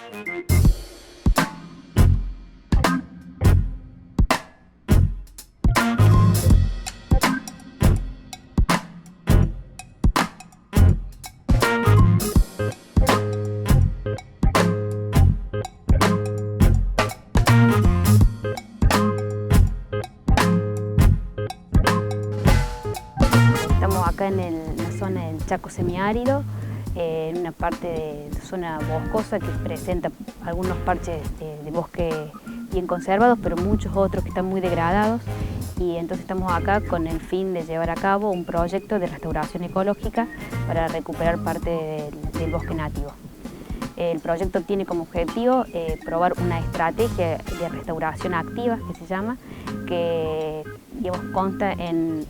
Estamos acá en la zona del Chaco semiárido, en una parte de zona boscosa que presenta algunos parches de bosque bien conservados, pero muchos otros que están muy degradados. Y entonces estamos acá con el fin de llevar a cabo un proyecto de restauración ecológica para recuperar parte del bosque nativo. El proyecto tiene como objetivo probar una estrategia de restauración activa, que se llama, que consta en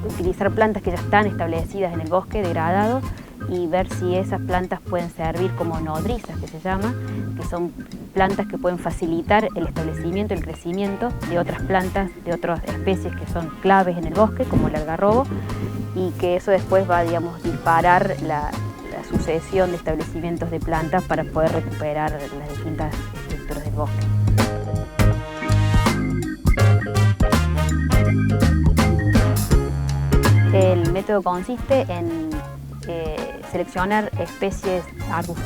utilizar plantas que ya están establecidas en el bosque degradado y ver si esas plantas pueden servir como nodrizas, que se llama, que son plantas que pueden facilitar el establecimiento y el crecimiento de otras plantas, de otras especies que son claves en el bosque, como el algarrobo, y que eso después va, disparar la sucesión de establecimientos de plantas para poder recuperar las distintas estructuras del bosque. El método consiste en seleccionar especies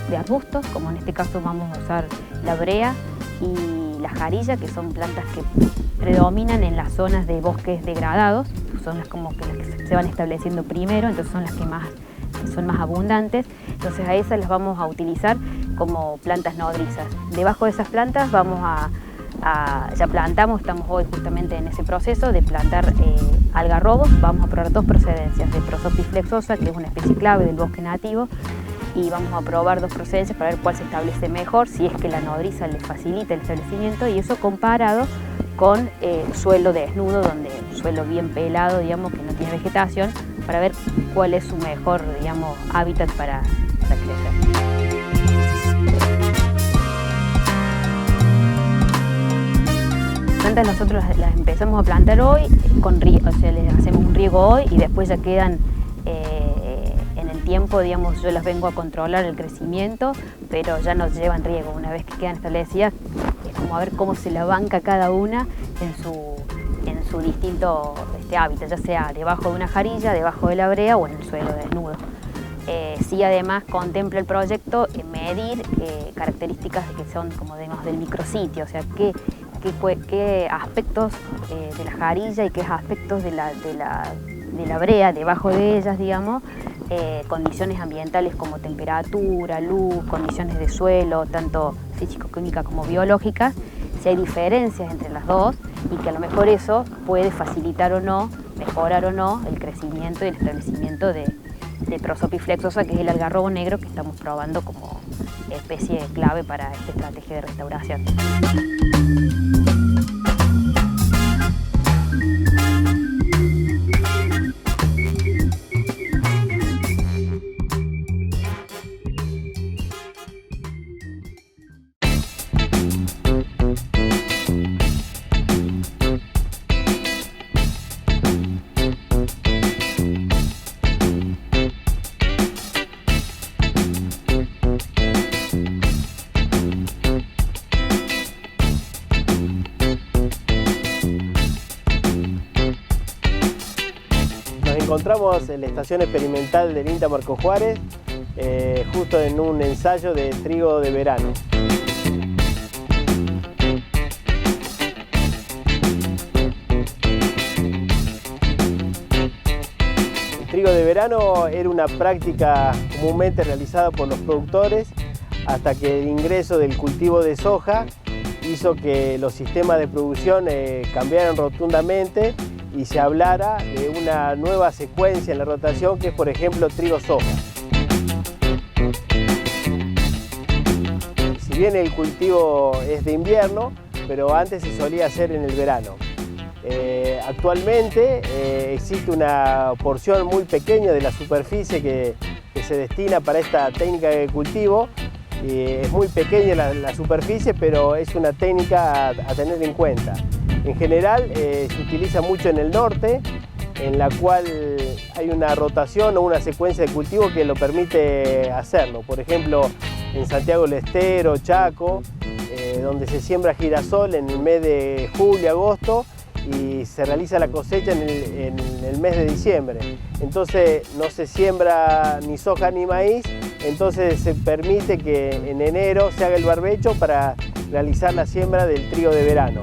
de arbustos, como en este caso vamos a usar la brea y la jarilla, que son plantas que predominan en las zonas de bosques degradados, son las que se van estableciendo primero, entonces son las que son más abundantes, entonces a esas las vamos a utilizar como plantas nodrizas. Debajo de esas plantas ya plantamos, estamos hoy justamente en ese proceso de plantar algarrobos. Vamos a probar dos procedencias, de Prosopis flexosa, que es una especie clave del bosque nativo, y vamos a probar dos procedencias para ver cuál se establece mejor, si es que la nodriza le facilita el establecimiento, y eso comparado con suelo desnudo, donde un suelo bien pelado, digamos, que no tiene vegetación, para ver cuál es su mejor, digamos, hábitat para crecer. Nosotros las empezamos a plantar hoy, les hacemos un riego hoy y después ya quedan en el tiempo, digamos, yo las vengo a controlar el crecimiento, pero ya no llevan riego. Una vez que quedan establecidas, es como a ver cómo se la banca cada una en su distinto hábitat, ya sea debajo de una jarilla, debajo de la brea o en el suelo desnudo. Sí, además contempla el proyecto medir características que son como del micrositio, o sea, qué aspectos de la jarilla y qué aspectos de la brea debajo de ellas, digamos, condiciones ambientales como temperatura, luz, condiciones de suelo, tanto físico-químicas como biológicas, si hay diferencias entre las dos y que a lo mejor eso puede facilitar o no, mejorar o no el crecimiento y el establecimiento de Prosopis flexosa, que es el algarrobo negro que estamos probando como especie clave para esta estrategia de restauración. Encontramos en la estación experimental del INTA Marco Juárez, justo en un ensayo de trigo de verano. El trigo de verano era una práctica comúnmente realizada por los productores hasta que el ingreso del cultivo de soja hizo que los sistemas de producción cambiaran rotundamente y se hablara de una nueva secuencia en la rotación, que es, por ejemplo, trigo-soja. Si bien el cultivo es de invierno, pero antes se solía hacer en el verano. Actualmente existe una porción muy pequeña de la superficie que se destina para esta técnica de cultivo. Es muy pequeña la superficie, pero es una técnica a tener en cuenta. En general se utiliza mucho en el norte, en la cual hay una rotación o una secuencia de cultivo que lo permite hacerlo. Por ejemplo, en Santiago del Estero, Chaco, donde se siembra girasol en el mes de julio, agosto, y se realiza la cosecha en el mes de diciembre. Entonces no se siembra ni soja ni maíz, entonces se permite que en enero se haga el barbecho para realizar la siembra del trigo de verano.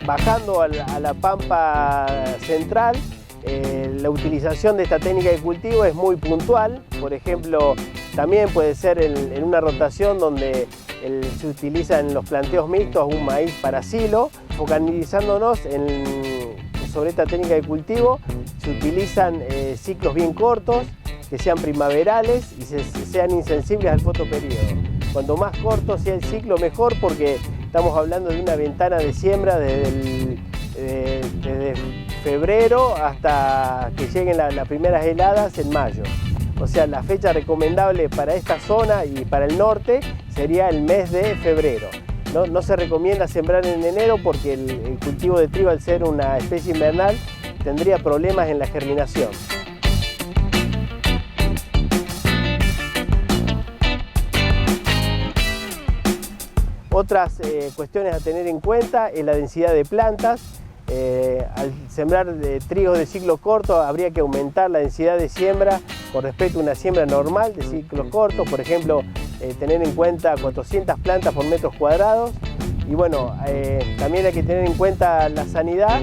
Bajando a la pampa central, la utilización de esta técnica de cultivo es muy puntual. Por ejemplo, también puede ser en una rotación donde se utiliza en los planteos mixtos un maíz para silo. Focalizándonos sobre esta técnica de cultivo, se utilizan ciclos bien cortos, que sean primaverales y sean insensibles al fotoperíodo. Cuanto más corto sea el ciclo, mejor, porque estamos hablando de una ventana de siembra desde febrero hasta que lleguen las primeras heladas en mayo. O sea, la fecha recomendable para esta zona y para el norte sería el mes de febrero. No se recomienda sembrar en enero porque el cultivo de trigo, al ser una especie invernal, tendría problemas en la germinación. Otras cuestiones a tener en cuenta es la densidad de plantas. Al sembrar trigos de ciclo corto habría que aumentar la densidad de siembra con respecto a una siembra normal de ciclos cortos. Por ejemplo, tener en cuenta 400 plantas por metros cuadrados. Y bueno, también hay que tener en cuenta la sanidad.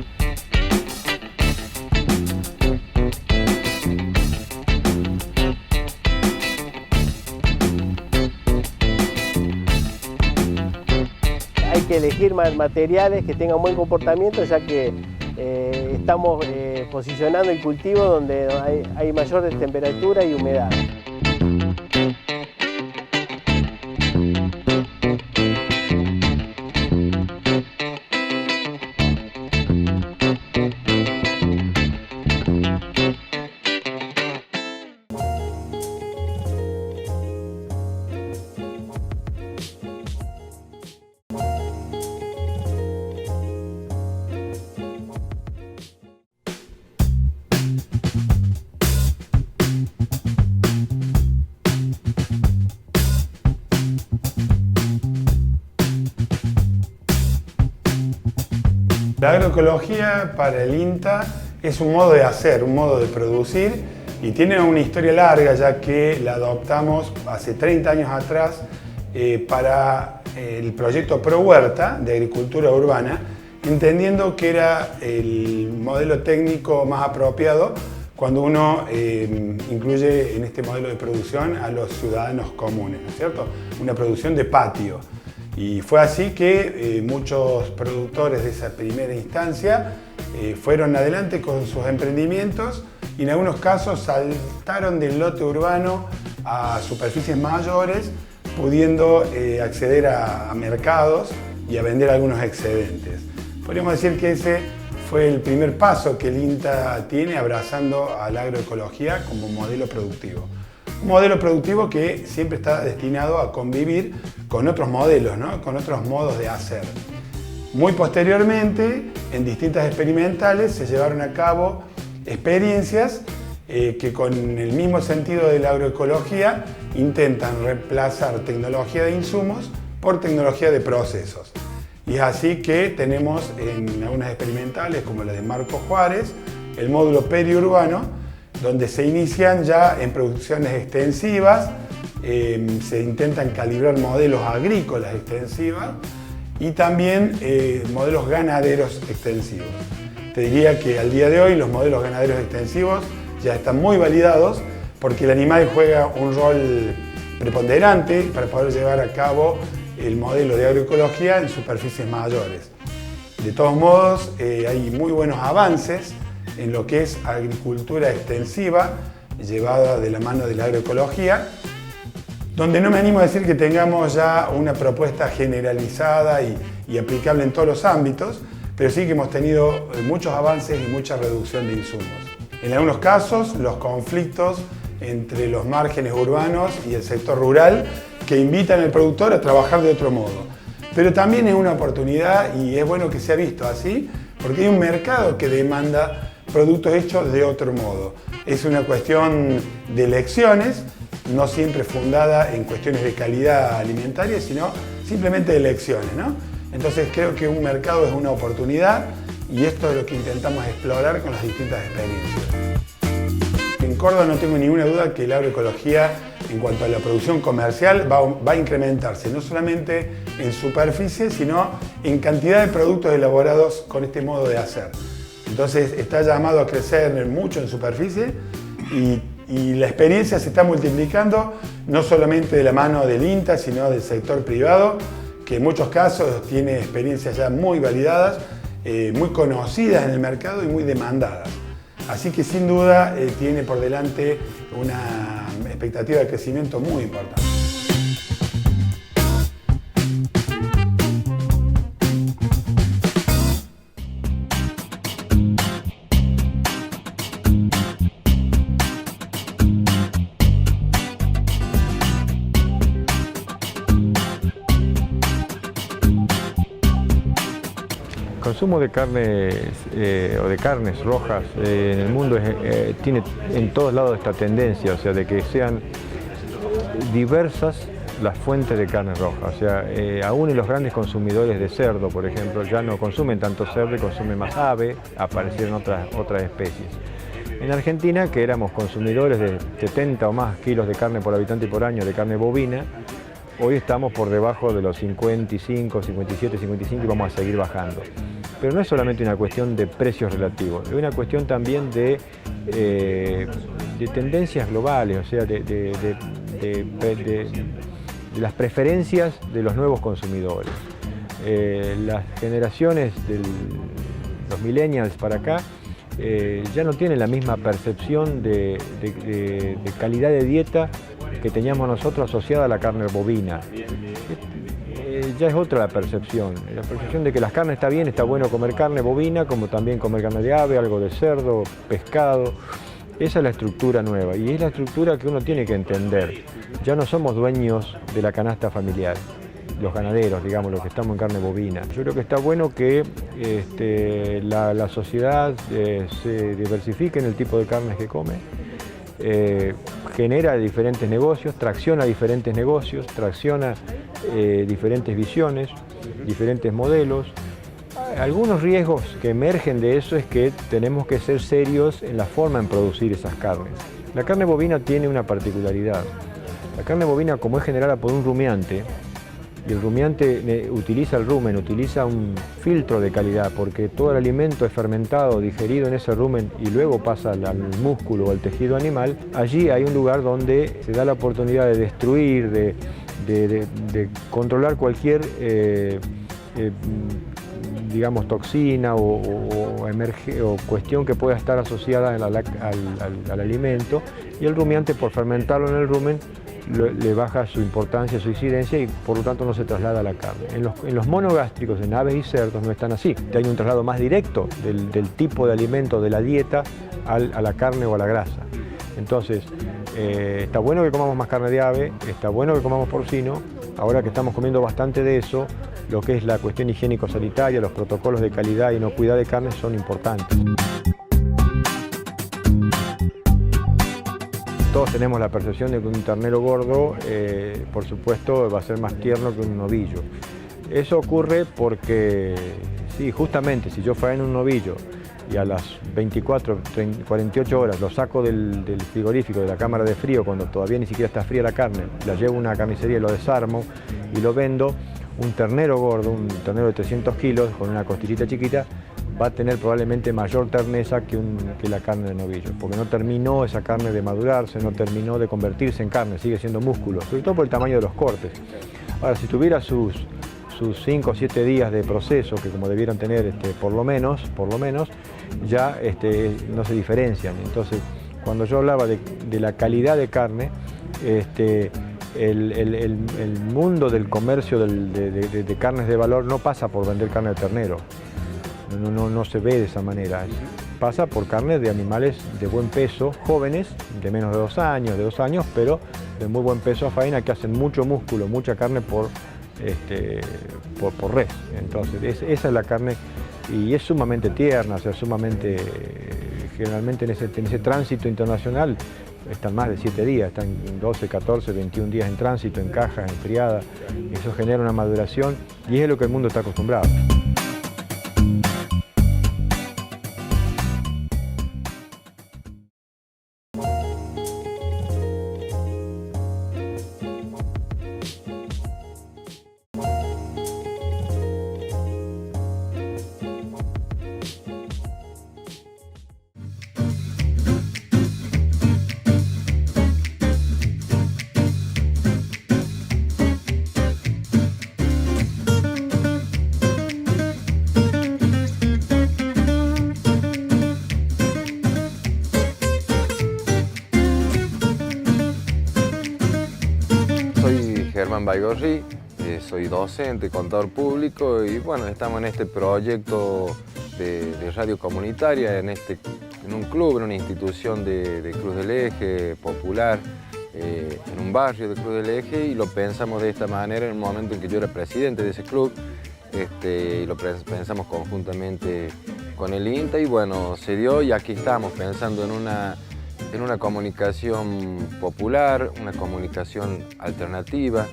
Hay que elegir materiales que tengan buen comportamiento, ya que estamos posicionando el cultivo donde hay mayor temperatura y humedad. La agroecología para el INTA es un modo de hacer, un modo de producir, y tiene una historia larga, ya que la adoptamos hace 30 años atrás para el proyecto Pro Huerta de agricultura urbana, entendiendo que era el modelo técnico más apropiado cuando uno incluye en este modelo de producción a los ciudadanos comunes, ¿no es cierto? Una producción de patio. Y fue así que muchos productores de esa primera instancia fueron adelante con sus emprendimientos y en algunos casos saltaron del lote urbano a superficies mayores, pudiendo acceder a mercados y a vender algunos excedentes. Podríamos decir que ese fue el primer paso que el INTA tiene abrazando a la agroecología como modelo productivo. Un modelo productivo que siempre está destinado a convivir con otros modelos, ¿no? Con otros modos de hacer. Muy posteriormente, en distintas experimentales, se llevaron a cabo experiencias que con el mismo sentido de la agroecología intentan reemplazar tecnología de insumos por tecnología de procesos. Y es así que tenemos en algunas experimentales, como la de Marco Juárez, el módulo periurbano, donde se inician ya en producciones extensivas, se intentan calibrar modelos agrícolas extensivas y también modelos ganaderos extensivos. Te diría que al día de hoy los modelos ganaderos extensivos ya están muy validados porque el animal juega un rol preponderante para poder llevar a cabo el modelo de agroecología en superficies mayores. De todos modos, hay muy buenos avances en lo que es agricultura extensiva, llevada de la mano de la agroecología, donde no me animo a decir que tengamos ya una propuesta generalizada y aplicable en todos los ámbitos, pero sí que hemos tenido muchos avances y mucha reducción de insumos. En algunos casos, los conflictos entre los márgenes urbanos y el sector rural que invitan al productor a trabajar de otro modo. pero también es una oportunidad y es bueno que sea visto así, porque hay un mercado que demanda productos hechos de otro modo. Es una cuestión de elecciones, no siempre fundada en cuestiones de calidad alimentaria, sino simplemente de elecciones, ¿no? Entonces creo que un mercado es una oportunidad y esto es lo que intentamos explorar con las distintas experiencias. En Córdoba no tengo ninguna duda que la agroecología, en cuanto a la producción comercial, va a incrementarse, no solamente en superficie, sino en cantidad de productos elaborados con este modo de hacer. Entonces está llamado a crecer mucho en superficie y la experiencia se está multiplicando, no solamente de la mano del INTA, sino del sector privado, que en muchos casos tiene experiencias ya muy validadas, muy conocidas en el mercado y muy demandadas. Así que sin duda tiene por delante una expectativa de crecimiento muy importante. El consumo de carnes o de carnes rojas en el mundo tiene en todos lados esta tendencia, o sea, de que sean diversas las fuentes de carne roja. O sea, aún en los grandes consumidores de cerdo, por ejemplo, ya no consumen tanto cerdo y consumen más ave, aparecieron otras especies. En Argentina, que éramos consumidores de 70 o más kilos de carne por habitante por año de carne bovina, hoy estamos por debajo de los 55, 57, 55 y vamos a seguir bajando. Pero no es solamente una cuestión de precios relativos, es una cuestión también de tendencias globales, o sea, de las preferencias de los nuevos consumidores. Las generaciones de los millennials para acá ya no tienen la misma percepción de calidad de dieta que teníamos nosotros asociada a la carne bovina. Ya es otra la percepción de que las carnes está bien, está bueno comer carne bovina, como también comer carne de ave, algo de cerdo, pescado. Esa es la estructura nueva y es la estructura que uno tiene que entender. Ya no somos dueños de la canasta familiar, los ganaderos, digamos, los que estamos en carne bovina. Yo creo que está bueno que la sociedad se diversifique en el tipo de carnes que come. Genera diferentes negocios, tracciona diferentes negocios, tracciona diferentes visiones, diferentes modelos. Algunos riesgos que emergen de eso es que tenemos que ser serios en la forma en producir esas carnes. La carne bovina tiene una particularidad. La carne bovina, como es generada por un rumiante, y el rumiante utiliza el rumen, utiliza un filtro de calidad, porque todo el alimento es fermentado, digerido en ese rumen y luego pasa al músculo o al tejido animal. Allí hay un lugar donde se da la oportunidad de destruir, de controlar cualquier digamos, toxina o cuestión que pueda estar asociada al alimento, y el rumiante, por fermentarlo en el rumen, le baja su importancia, su incidencia, y por lo tanto no se traslada a la carne. En los monogástricos, en aves y cerdos, no están así. Hay un traslado más directo del tipo de alimento, de la dieta, a la carne o a la grasa. Entonces, está bueno que comamos más carne de ave, está bueno que comamos porcino. Ahora que estamos comiendo bastante de eso, lo que es la cuestión higiénico-sanitaria, los protocolos de calidad y inocuidad de carne son importantes. Todos tenemos la percepción de que un ternero gordo, por supuesto, va a ser más tierno que un novillo. Eso ocurre porque, sí, justamente, si yo faeno un novillo y a las 24, 48 horas lo saco del frigorífico, de la cámara de frío, cuando todavía ni siquiera está fría la carne, la llevo a una carnicería, lo desarmo y lo vendo, un ternero gordo, un ternero de 300 kilos con una costillita chiquita, va a tener probablemente mayor terneza que la carne de novillo, porque no terminó esa carne de madurarse, no terminó de convertirse en carne, sigue siendo músculo, sobre todo por el tamaño de los cortes. Ahora, si tuviera sus 5 o 7 días de proceso, que como debieran tener por lo menos, ya no se diferencian. Entonces, cuando yo hablaba de la calidad de carne, el mundo del comercio de carnes de valor no pasa por vender carne de ternero. No se ve de esa manera. Pasa por carne de animales de buen peso, jóvenes, de menos de 2 años, pero de muy buen peso a faena, que hacen mucho músculo, mucha carne por por res. Entonces esa es la carne y es sumamente tierna, o sea, sumamente, generalmente en ese tránsito internacional están más de 7 días, están 12, 14, 21 días en tránsito, en cajas, enfriadas. Eso genera una maduración y es lo que el mundo está acostumbrado. Germán Baigorri, soy docente, contador público y bueno, estamos en este proyecto de radio comunitaria, en un club, en una institución de Cruz del Eje, popular, en un barrio de Cruz del Eje y lo pensamos de esta manera en el momento en que yo era presidente de ese club y lo pensamos conjuntamente con el INTA y bueno, se dio y aquí estamos pensando en una comunicación popular, una comunicación alternativa,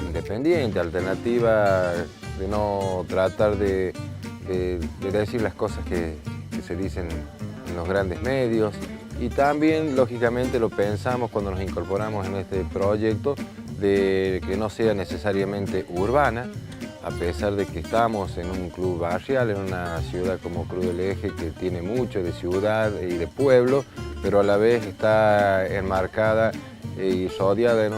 independiente, alternativa, de no tratar de decir las cosas que se dicen en los grandes medios. Y también, lógicamente, lo pensamos cuando nos incorporamos en este proyecto, de que no sea necesariamente urbana, a pesar de que estamos en un club barrial, en una ciudad como Cruz del Eje, que tiene mucho de ciudad y de pueblo, pero a la vez está enmarcada y rodeada en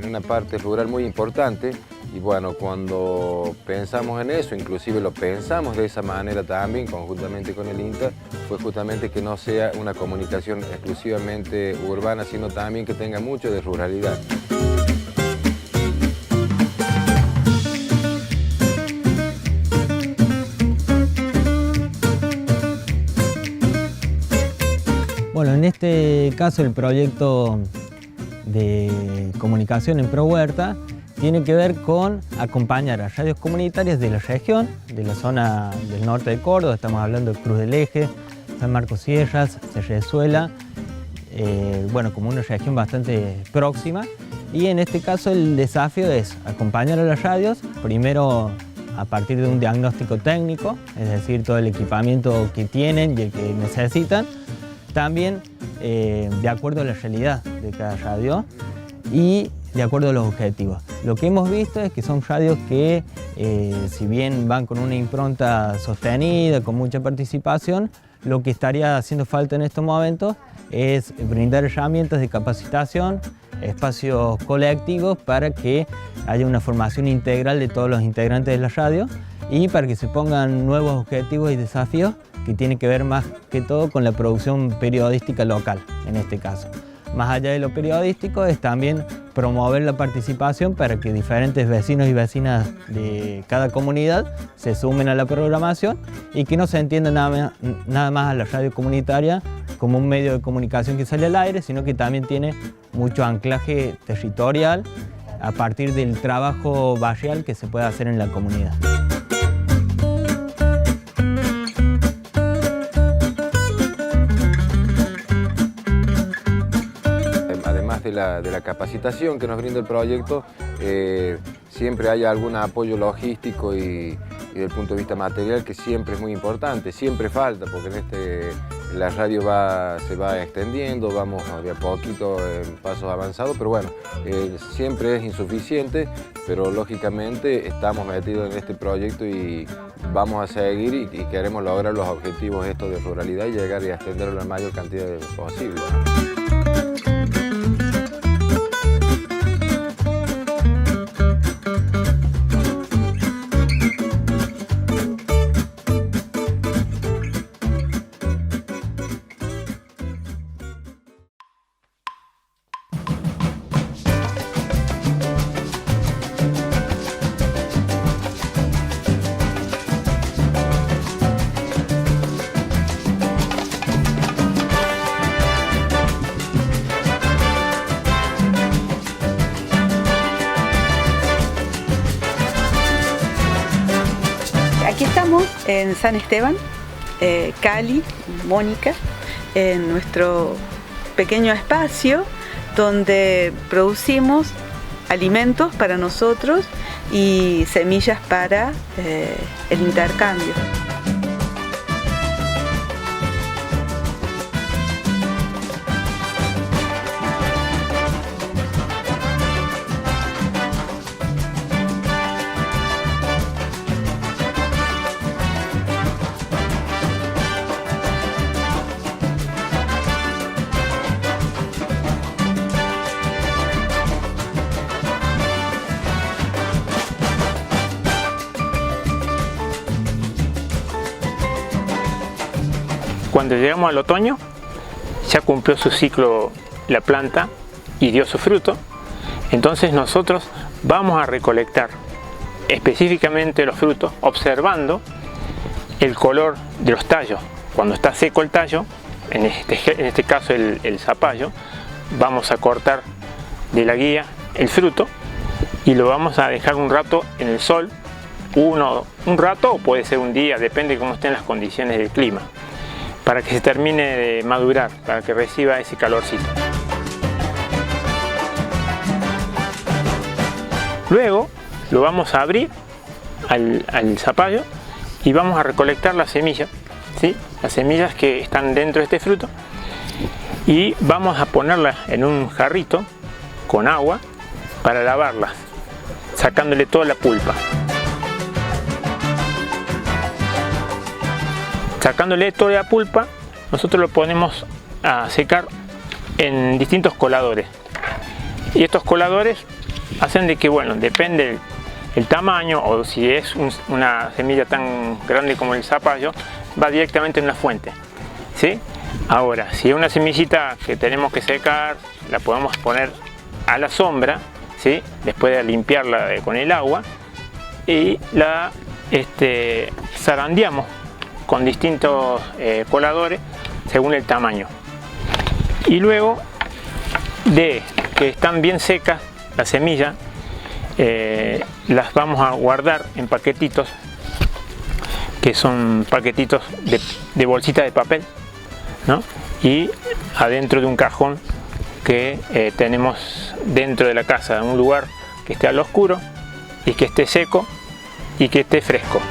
una parte rural muy importante. Y bueno, cuando pensamos en eso, inclusive lo pensamos de esa manera también, conjuntamente con el INTA, fue justamente que no sea una comunicación exclusivamente urbana, sino también que tenga mucho de ruralidad. Bueno, en este caso el proyecto de comunicación en ProHuerta tiene que ver con acompañar a radios comunitarias de la región, de la zona del norte de Córdoba, estamos hablando de Cruz del Eje, San Marcos Sierras, Cerrezuela, bueno, como una región bastante próxima. Y en este caso el desafío es acompañar a las radios, primero a partir de un diagnóstico técnico, es decir, todo el equipamiento que tienen y el que necesitan, también de acuerdo a la realidad de cada radio y de acuerdo a los objetivos. Lo que hemos visto es que son radios que, si bien van con una impronta sostenida, con mucha participación, lo que estaría haciendo falta en estos momentos es brindar herramientas de capacitación, espacios colectivos para que haya una formación integral de todos los integrantes de la radio y para que se pongan nuevos objetivos y desafíos que tienen que ver más que todo con la producción periodística local, en este caso. Más allá de lo periodístico es también promover la participación para que diferentes vecinos y vecinas de cada comunidad se sumen a la programación y que no se entienda nada más a la radio comunitaria como un medio de comunicación que sale al aire, sino que también tiene mucho anclaje territorial a partir del trabajo barrial que se puede hacer en la comunidad. De la capacitación que nos brinda el proyecto, siempre hay algún apoyo logístico y desde el punto de vista material que siempre es muy importante, siempre falta porque la radio se va extendiendo, vamos de a poquito en pasos avanzados, pero bueno, siempre es insuficiente, pero lógicamente estamos metidos en este proyecto y vamos a seguir y queremos lograr los objetivos estos de ruralidad y llegar y extenderlo a la mayor cantidad posible. Aquí estamos en San Esteban, Cali, Mónica, en nuestro pequeño espacio donde producimos alimentos para nosotros y semillas para el intercambio. Cuando llegamos al otoño, ya cumplió su ciclo la planta y dio su fruto. Entonces nosotros vamos a recolectar específicamente los frutos observando el color de los tallos. Cuando está seco el tallo, en este caso el zapallo, vamos a cortar de la guía el fruto y lo vamos a dejar un rato en el sol, un rato o puede ser un día, depende de cómo estén las condiciones del clima, para que se termine de madurar, para que reciba ese calorcito. Luego lo vamos a abrir al zapallo y vamos a recolectar las semillas, ¿sí? Las semillas que están dentro de este fruto, y vamos a ponerlas en un jarrito con agua para lavarlas, sacándole toda la pulpa. Sacándole toda la pulpa, nosotros lo ponemos a secar en distintos coladores. Y estos coladores hacen de que, bueno, depende el tamaño, o si es una semilla tan grande como el zapallo, va directamente en una fuente, ¿sí? Ahora, si es una semillita que tenemos que secar, la podemos poner a la sombra, ¿sí? Después de limpiarla con el agua, y la zarandeamos con distintos coladores según el tamaño. Y luego de que están bien secas las semillas, las vamos a guardar en paquetitos, que son paquetitos de bolsita de papel, ¿no? Y adentro de un cajón que tenemos dentro de la casa, en un lugar que esté al oscuro y que esté seco y que esté fresco.